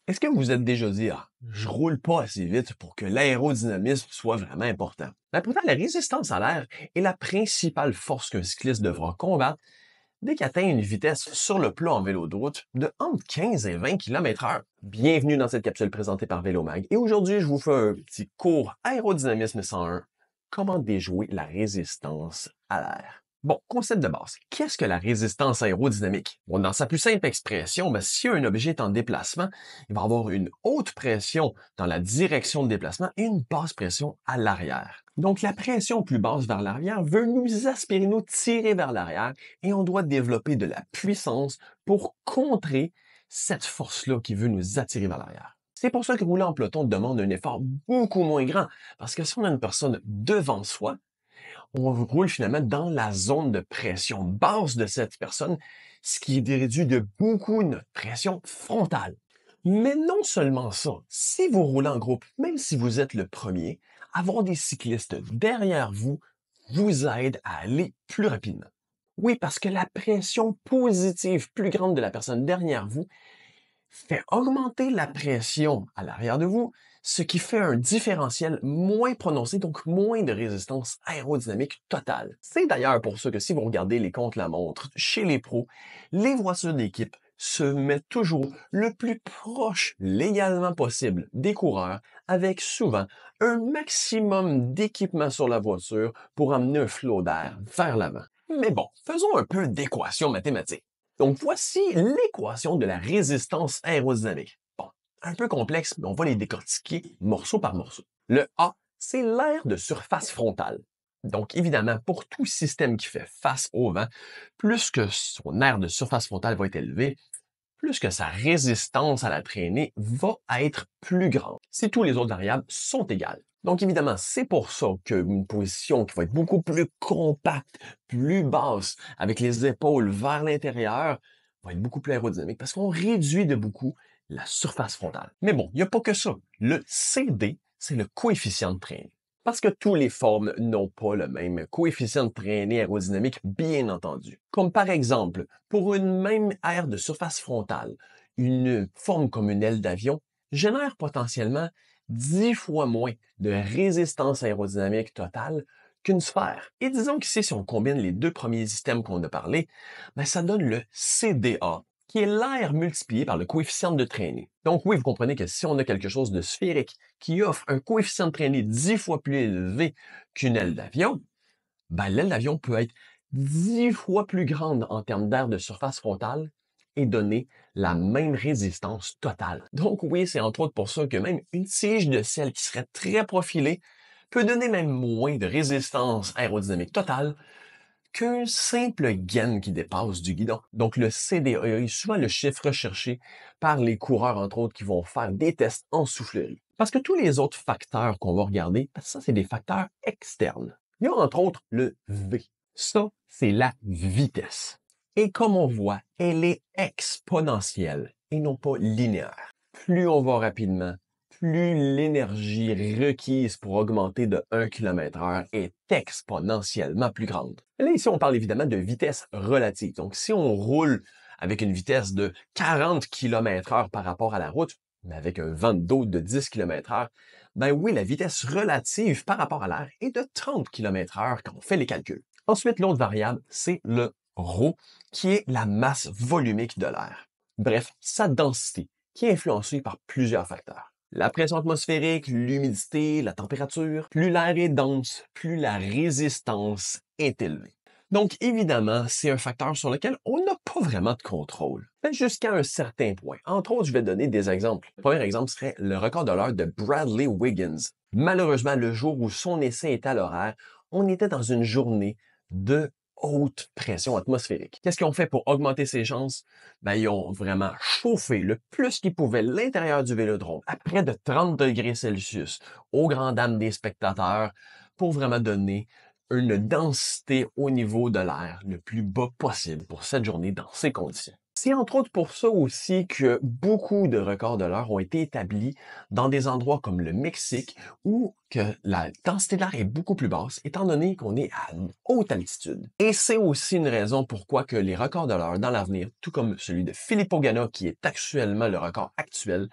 Est-ce que vous vous êtes déjà dit, ah, je roule pas assez vite pour que l'aérodynamisme soit vraiment important? Mais pourtant, la résistance à l'air est la principale force qu'un cycliste devra combattre dès qu'il atteint une vitesse sur le plat en vélo de route de entre 15 et 20 km/h. Bienvenue dans cette capsule présentée par Vélomag. Et aujourd'hui, je vous fais un petit cours aérodynamisme 101. Comment déjouer la résistance à l'air? Bon, concept de base. Qu'est-ce que la résistance aérodynamique? Bon, dans sa plus simple expression, si un objet est en déplacement, il va avoir une haute pression dans la direction de déplacement et une basse pression à l'arrière. Donc, la pression plus basse vers l'arrière veut nous aspirer, nous tirer vers l'arrière et on doit développer de la puissance pour contrer cette force-là qui veut nous attirer vers l'arrière. C'est pour ça que rouler en peloton demande un effort beaucoup moins grand, parce que si on a une personne devant soi, on roule finalement dans la zone de pression basse de cette personne, ce qui réduit de beaucoup notre pression frontale. Mais non seulement ça, si vous roulez en groupe, même si vous êtes le premier, avoir des cyclistes derrière vous vous aide à aller plus rapidement. Oui, parce que la pression positive plus grande de la personne derrière vous fait augmenter la pression à l'arrière de vous, ce qui fait un différentiel moins prononcé, donc moins de résistance aérodynamique totale. C'est d'ailleurs pour ça que si vous regardez les contre-la-montre chez les pros, les voitures d'équipe se mettent toujours le plus proche légalement possible des coureurs, avec souvent un maximum d'équipement sur la voiture pour amener un flot d'air vers l'avant. Mais bon, faisons un peu d'équation mathématique. Donc, voici l'équation de la résistance aérodynamique. Bon, un peu complexe, mais on va les décortiquer morceau par morceau. Le A, c'est l'air de surface frontale. Donc, évidemment, pour tout système qui fait face au vent, plus que son aire de surface frontale va être élevé, plus que sa résistance à la traînée va être plus grande, si tous les autres variables sont égales. Donc évidemment, c'est pour ça qu'une position qui va être beaucoup plus compacte, plus basse, avec les épaules vers l'intérieur, va être beaucoup plus aérodynamique parce qu'on réduit de beaucoup la surface frontale. Mais bon, il n'y a pas que ça. Le CD, c'est le coefficient de traînée. Parce que toutes les formes n'ont pas le même coefficient de traînée aérodynamique, bien entendu. Comme par exemple, pour une même aire de surface frontale, une forme comme une aile d'avion génère potentiellement 10 fois moins de résistance aérodynamique totale qu'une sphère. Et disons qu'ici, si on combine les deux premiers systèmes qu'on a parlé, ça donne le CDA, qui est l'air multiplié par le coefficient de traînée. Donc oui, vous comprenez que si on a quelque chose de sphérique qui offre un coefficient de traînée 10 fois plus élevé qu'une aile d'avion, l'aile d'avion peut être 10 fois plus grande en termes d'aire de surface frontale et donner la même résistance totale. Donc oui, c'est entre autres pour ça que même une tige de sel qui serait très profilée peut donner même moins de résistance aérodynamique totale qu'un simple gaine qui dépasse du guidon. Donc le CDA est souvent le chiffre recherché par les coureurs, entre autres, qui vont faire des tests en soufflerie. Parce que tous les autres facteurs qu'on va regarder, ça, c'est des facteurs externes. Il y a entre autres le V. Ça, c'est la vitesse. Et comme on voit, elle est exponentielle et non pas linéaire. Plus on va rapidement, plus l'énergie requise pour augmenter de 1 km/h est exponentiellement plus grande. Là, ici, on parle évidemment de vitesse relative. Donc, si on roule avec une vitesse de 40 km/h par rapport à la route, mais avec un vent d'eau de 10 km/h, oui, la vitesse relative par rapport à l'air est de 30 km/h quand on fait les calculs. Ensuite, l'autre variable, c'est le ρ, qui est la masse volumique de l'air. Bref, sa densité, qui est influencée par plusieurs facteurs. La pression atmosphérique, l'humidité, la température. Plus l'air est dense, plus la résistance est élevée. Donc, évidemment, c'est un facteur sur lequel on n'a pas vraiment de contrôle, jusqu'à un certain point. Entre autres, je vais donner des exemples. Le premier exemple serait le record de l'heure de Bradley Wiggins. Malheureusement, le jour où son essai était à l'horaire, on était dans une journée de haute pression atmosphérique. Qu'est-ce qu'ils ont fait pour augmenter ses chances? Ils ont vraiment chauffé le plus qu'ils pouvaient l'intérieur du vélodrome à près de 30 degrés Celsius aux grandes dames des spectateurs pour vraiment donner une densité au niveau de l'air le plus bas possible pour cette journée dans ces conditions. C'est entre autres pour ça aussi que beaucoup de records de l'heure ont été établis dans des endroits comme le Mexique où que la densité de l'air est beaucoup plus basse étant donné qu'on est à une haute altitude. Et c'est aussi une raison pourquoi que les records de l'heure dans l'avenir, tout comme celui de Filippo Ganna qui est actuellement le record actuel,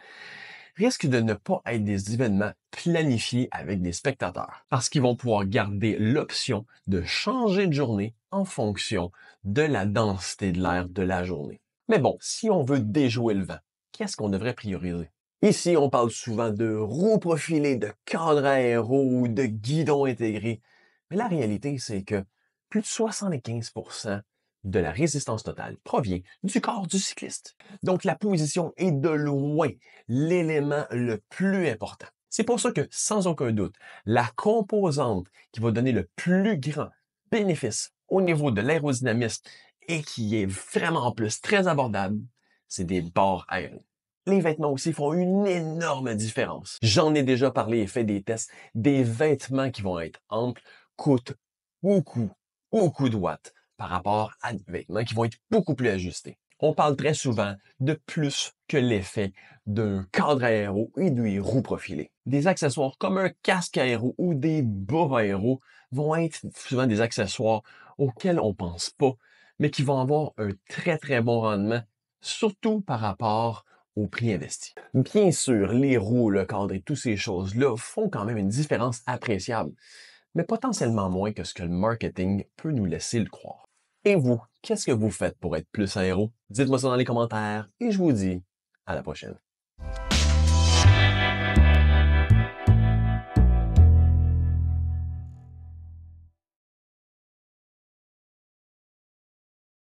risquent de ne pas être des événements planifiés avec des spectateurs parce qu'ils vont pouvoir garder l'option de changer de journée en fonction de la densité de l'air de la journée. Mais bon, si on veut déjouer le vent, qu'est-ce qu'on devrait prioriser? Ici, on parle souvent de roues profilées, de cadres aéros ou de guidons intégrés. Mais la réalité, c'est que plus de 75% de la résistance totale provient du corps du cycliste. Donc la position est de loin l'élément le plus important. C'est pour ça que, sans aucun doute, la composante qui va donner le plus grand bénéfice au niveau de l'aérodynamisme et qui est vraiment en plus très abordable, c'est des barres aériennes. Les vêtements aussi font une énorme différence. J'en ai déjà parlé et fait des tests. Des vêtements qui vont être amples coûtent beaucoup de watts par rapport à des vêtements qui vont être beaucoup plus ajustés. On parle très souvent de plus que l'effet d'un cadre aéro et des roues profilées. Des accessoires comme un casque aéro ou des bas aéro vont être souvent des accessoires auxquels on pense pas, mais qui vont avoir un très bon rendement, surtout par rapport au prix investi. Bien sûr, les roues, le cadre et toutes ces choses-là font quand même une différence appréciable, mais potentiellement moins que ce que le marketing peut nous laisser le croire. Et vous, qu'est-ce que vous faites pour être plus aéro? Dites-moi ça dans les commentaires et je vous dis à la prochaine.